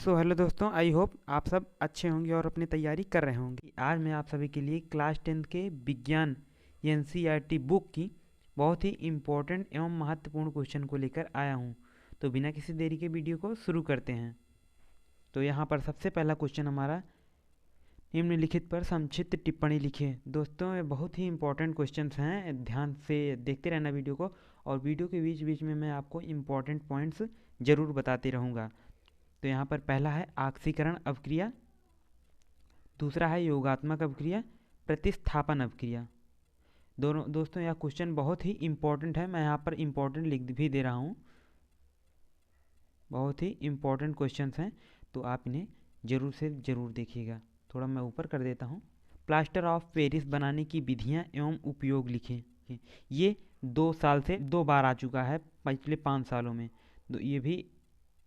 So hello दोस्तों, I hope आप सब अच्छे होंगे और अपनी तैयारी कर रहे होंगे। आज मैं आप सभी के लिए क्लास 10 के विज्ञान एनसीईआरटी बुक की बहुत ही इम्पोर्टेंट एवं महत्वपूर्ण क्वेश्चन को लेकर आया हूं। तो बिना किसी देरी के वीडियो को शुरू करते हैं। तो यहाँ पर सबसे पहला क्वेश्चन हमारा, निम्नलिखित पर संक्षिप्त टिप्पणी लिखिए। दोस्तों ये बहुत ही इंपॉर्टेंट क्वेश्चंस हैं, ध्यान से देखते रहना वीडियो को, और वीडियो के बीच बीच में मैं आपको इम्पॉर्टेंट पॉइंट्स ज़रूर बताते रहूँगा। तो यहाँ पर पहला है आक्सीकरण अवक्रिया, दूसरा है योगात्मक अवक्रिया, प्रतिस्थापन अवक्रिया। दोनों दोस्तों यह क्वेश्चन बहुत ही इम्पोर्टेंट है, मैं यहाँ पर इम्पोर्टेंट लिख भी दे रहा हूँ। बहुत ही इम्पोर्टेंट क्वेश्चंस हैं, तो आप इन्हें ज़रूर से ज़रूर देखिएगा। थोड़ा मैं ऊपर कर देता हूँ। प्लास्टर ऑफ पेरिस बनाने की विधियाँ एवं उपयोग लिखें। ये 2 साल से 2 बार आ चुका है पिछले 5 सालों में, तो ये भी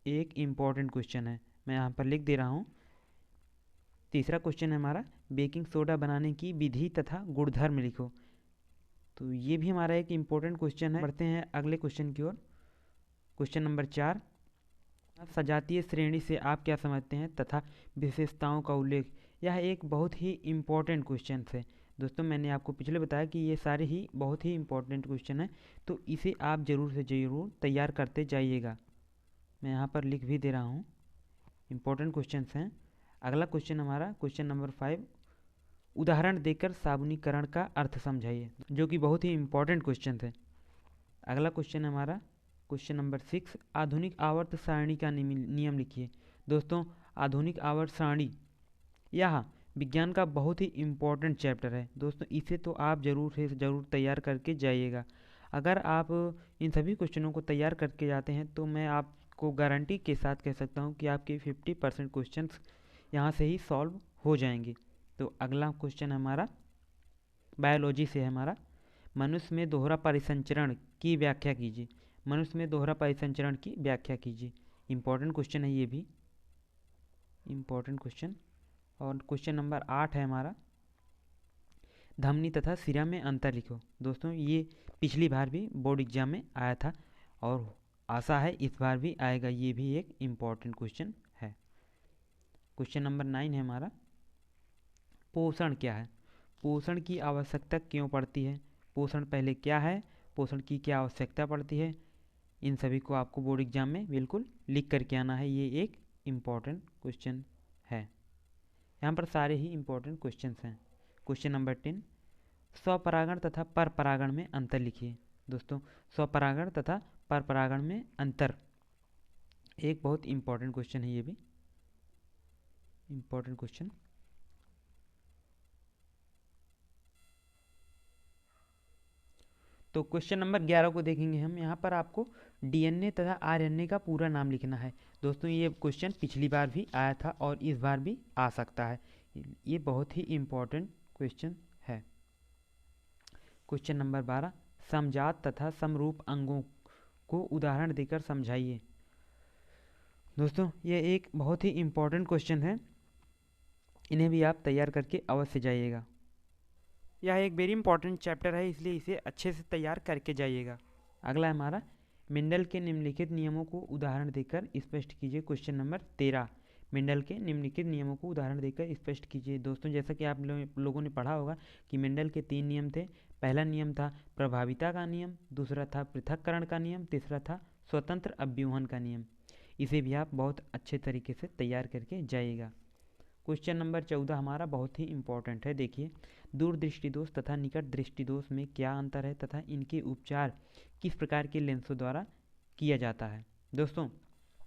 एक इम्पॉर्टेंट क्वेश्चन है, मैं यहाँ पर लिख दे रहा हूँ। तीसरा क्वेश्चन है हमारा, बेकिंग सोडा बनाने की विधि तथा गुणधर्म लिखो। तो ये भी हमारा एक इम्पॉर्टेंट क्वेश्चन है। बढ़ते हैं अगले क्वेश्चन की ओर। क्वेश्चन नंबर 4, सजातीय श्रेणी से आप क्या समझते हैं तथा विशेषताओं का उल्लेख। यह एक बहुत ही इम्पॉर्टेंट क्वेश्चन है दोस्तों। मैंने आपको पिछले बताया कि ये सारे ही बहुत ही इम्पॉर्टेंट क्वेश्चन हैं, तो इसे आप ज़रूर से ज़रूर तैयार करते जाइएगा। मैं यहाँ पर लिख भी दे रहा हूँ, इम्पोर्टेंट क्वेश्चंस हैं। अगला क्वेश्चन हमारा क्वेश्चन नंबर 5, उदाहरण देकर साबुनीकरण का अर्थ समझाइए, जो कि बहुत ही इम्पोर्टेंट क्वेश्चन है। अगला क्वेश्चन हमारा क्वेश्चन नंबर 6, आधुनिक आवर्त सारणी का नियम लिखिए। दोस्तों आधुनिक आवर्त सारणी यह विज्ञान का बहुत ही इम्पोर्टेंट चैप्टर है दोस्तों, इसे तो आप ज़रूर से ज़रूर तैयार करके जाइएगा। अगर आप इन सभी क्वेश्चनों को तैयार करके जाते हैं तो मैं आपको गारंटी के साथ कह सकता हूँ कि आपके 50% क्वेश्चंस यहाँ से ही सॉल्व हो जाएंगे। तो अगला क्वेश्चन हमारा बायोलॉजी से है हमारा, मनुष्य में दोहरा परिसंचरण की व्याख्या कीजिए। मनुष्य में दोहरा परिसंचरण की व्याख्या कीजिए। इम्पोर्टेंट क्वेश्चन है, ये भी इम्पोर्टेंट क्वेश्चन। और क्वेश्चन नंबर 8 है हमारा, धमनी तथा सिरा में अंतर लिखो। दोस्तों ये पिछली बार भी बोर्ड एग्जाम में आया था और आशा है इस बार भी आएगा, ये भी एक इम्पॉर्टेंट क्वेश्चन है। क्वेश्चन नंबर 9 है हमारा, पोषण क्या है। पोषण की आवश्यकता क्यों पड़ती है। पोषण पहले क्या है, पोषण की क्या आवश्यकता पड़ती है, इन सभी को आपको बोर्ड एग्जाम में बिल्कुल लिख करके आना है। ये एक इम्पॉर्टेंट क्वेश्चन है। यहाँ पर सारे ही इम्पोर्टेंट क्वेश्चंस हैं। क्वेश्चन नंबर 10, स्वपरागण तथा परपरागण में अंतर लिखिए। दोस्तों स्वपरागण तथा परपरागण में अंतर एक बहुत इम्पोर्टेंट क्वेश्चन है, ये भी इम्पोर्टेंट क्वेश्चन। तो क्वेश्चन नंबर 11 को देखेंगे हम। यहाँ पर आपको डीएनए तथा आरएनए का पूरा नाम लिखना है। दोस्तों ये क्वेश्चन पिछली बार भी आया था और इस बार भी आ सकता है, ये बहुत ही इम्पोर्टेंट क्वेश्चन है। क्वेश्चन नंबर 12, समजात तथा समरूप अंगों को उदाहरण देकर समझाइए। दोस्तों ये एक बहुत ही इम्पोर्टेंट क्वेश्चन है, इन्हें भी आप तैयार करके अवश्य जाइएगा। यह एक वेरी इंपॉर्टेंट चैप्टर है, इसलिए इसे अच्छे से तैयार करके जाइएगा। अगला है हमारा, मेंडल के निम्नलिखित नियमों को उदाहरण देकर स्पष्ट कीजिए। क्वेश्चन नंबर 13, मेंडल के निम्नलिखित नियमों को उदाहरण देकर स्पष्ट कीजिए। दोस्तों जैसा कि आप लोगों ने पढ़ा होगा कि मेंडल के 3 नियम थे। पहला नियम था प्रभाविता का नियम, दूसरा था पृथक्करण का नियम, तीसरा था स्वतंत्र अव्यूहन का नियम। इसे भी आप बहुत अच्छे तरीके से तैयार करके जाइएगा। क्वेश्चन नंबर 14 हमारा बहुत ही इंपॉर्टेंट है। देखिए, दूरदृष्टि दोष तथा निकट दृष्टि दोष में क्या अंतर है तथा इनके उपचार किस प्रकार के लेंसों द्वारा किया जाता है। दोस्तों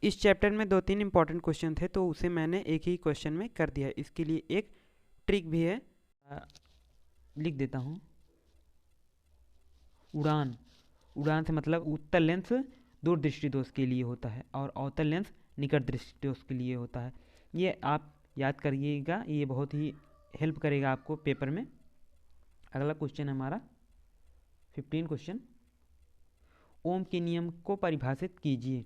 इस चैप्टर में 2-3 इंपॉर्टेंट क्वेश्चन थे, तो उसे मैंने एक ही क्वेश्चन में कर दिया है। इसके लिए एक ट्रिक भी है, लिख देता हूँ। उड़ान, उड़ान से मतलब उत्तल लेंस दूरदृष्टि दोष के लिए होता है और अवतल लेंस निकट दृष्टि दोष के लिए होता है। ये आप याद करिएगा, ये बहुत ही हेल्प करेगा आपको पेपर में। अगला क्वेश्चन है हमारा 15 क्वेश्चन, ओम के नियम को परिभाषित कीजिए।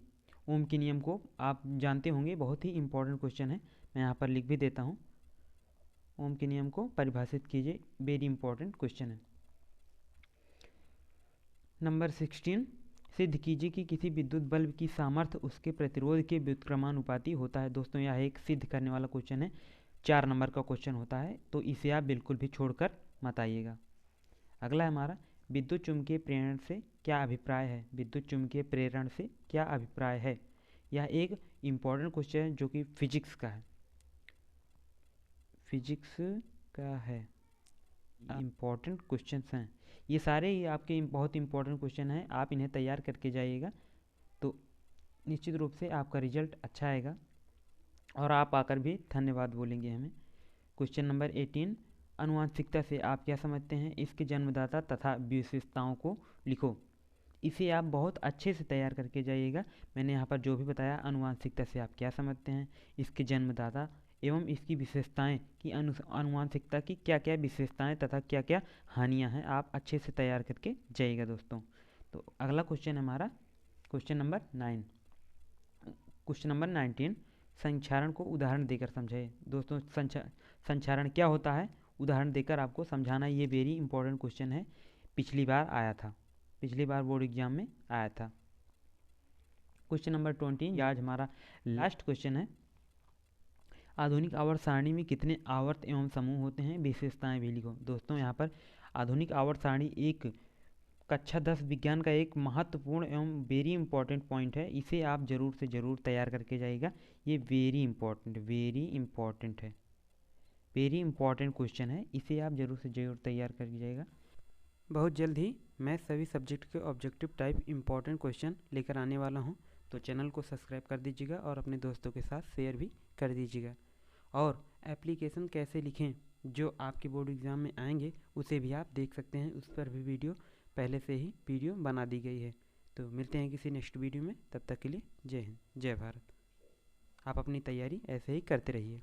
ओम के नियम को आप जानते होंगे, बहुत ही इंपॉर्टेंट क्वेश्चन है, मैं यहाँ पर लिख भी देता हूँ। ओम के नियम को परिभाषित कीजिए, वेरी इंपॉर्टेंट क्वेश्चन है। नंबर 16, सिद्ध कीजिए कि किसी विद्युत बल्ब की सामर्थ्य उसके प्रतिरोध के व्युत्क्रमानुपाती होता है। दोस्तों यह एक सिद्ध करने वाला क्वेश्चन है, 4 नंबर का क्वेश्चन होता है, तो इसे आप बिल्कुल भी छोड़कर मत आइएगा। अगला है हमारा, विद्युत चुम्बकीय प्रेरण से क्या अभिप्राय है। विद्युत चुम्बकीय प्रेरण से क्या अभिप्राय है, यह एक इम्पॉर्टेंट क्वेश्चन है जो कि फिजिक्स का है, फिजिक्स का है, इम्पॉर्टेंट क्वेश्चन हैं ये सारे ही आपके बहुत इंपॉर्टेंट क्वेश्चन हैं, आप इन्हें तैयार करके जाइएगा तो निश्चित रूप से आपका रिजल्ट अच्छा आएगा और आप आकर भी धन्यवाद बोलेंगे हमें। क्वेश्चन नंबर 18, आनुवंशिकता से आप क्या समझते हैं, इसके जन्मदाता तथा विशेषताओं को लिखो। इसे आप बहुत अच्छे से तैयार करके जाइएगा। मैंने यहाँ पर जो भी बताया, आनुवंशिकता से आप क्या समझते हैं, इसके जन्मदाता एवं इसकी विशेषताएं कि आनुवंशिकता की क्या क्या विशेषताएं तथा क्या क्या हानियां हैं, आप अच्छे से तैयार करके जाइएगा दोस्तों। तो अगला क्वेश्चन है हमारा क्वेश्चन नंबर 9। क्वेश्चन नंबर 19, संक्षारण को उदाहरण देकर समझाइए। दोस्तों संक्षारण क्या होता है, उदाहरण देकर आपको समझाना, ये वेरी इंपॉर्टेंट क्वेश्चन है, पिछली बार आया था, पिछली बार बोर्ड एग्जाम में आया था। क्वेश्चन नंबर 20, आज हमारा लास्ट क्वेश्चन है, आधुनिक आवर्त सारणी में कितने आवर्त एवं समूह होते हैं, विशेषताएं भी लिखो। दोस्तों यहाँ पर आधुनिक आवर्त सारणी एक कक्षा 10 विज्ञान का एक महत्वपूर्ण एवं वेरी इंपॉर्टेंट पॉइंट है, इसे आप ज़रूर से ज़रूर तैयार करके जाइएगा। ये वेरी इंपॉर्टेंट है, वेरी इंपॉर्टेंट क्वेश्चन है, इसे आप ज़रूर से ज़रूर तैयार करके जाइएगा। बहुत जल्द ही मैं सभी सब्जेक्ट के ऑब्जेक्टिव टाइप इंपॉर्टेंट क्वेश्चन लेकर आने वाला हूँ, तो चैनल को सब्सक्राइब कर दीजिएगा और अपने दोस्तों के साथ शेयर भी कर दीजिएगा। और एप्लीकेशन कैसे लिखें जो आपके बोर्ड एग्ज़ाम में आएंगे, उसे भी आप देख सकते हैं, उस पर भी वीडियो पहले से ही वीडियो बना दी गई है। तो मिलते हैं किसी नेक्स्ट वीडियो में, तब तक के लिए जय हिंद, जय भारत। आप अपनी तैयारी ऐसे ही करते रहिए।